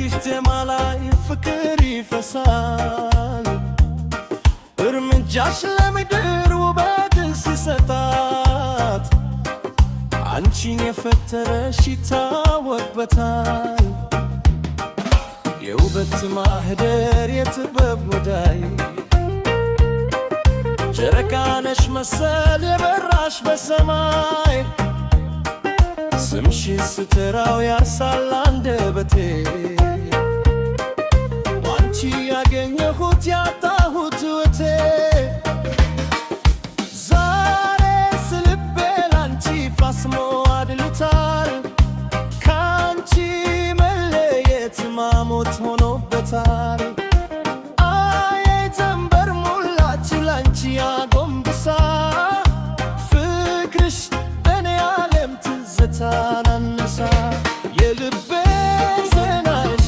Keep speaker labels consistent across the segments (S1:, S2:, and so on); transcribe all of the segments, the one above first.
S1: ባንቺ ዜማ ላይ ፍቅር ይፈሳል እርምጃሽ ለምድር ውበትን ሲሰጣት አንቺን የፈጠረሽ ይታወቅበታል የውበት ማህደር የጥበብ ሙዳይ ጨረቃ ነሽ መሰል የበራሽ በሰማይ ስምሽን ስተራው ያርሳል አንደበቴ ባንቺ ያገኘሁት ያጣሁት ሕይወቴ ዛሬስ ልቤ ላንቺ ፋስሞ አድልቷል ካንቺ መለየት ማሞት ሆኖበታል አየ ጀንበር ሙላች ላንቺ ያጎንብሳ ፍቅርሽ በኔ ዓለም ትዝታናነሳ የልቤ ዜናሽ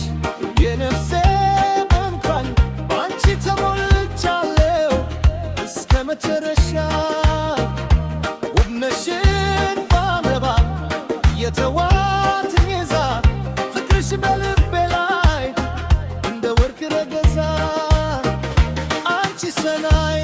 S1: የነፍሴ በንኳን ባንቺ ተሞልቻለሁ እስከ መጨረሻ ውብነሽን በአበባ የተዋትኝ ይዛ ፍቅርሽ በልቤ ላይ እንደ ወርቅ ረገዛ አንቺ ሰናይ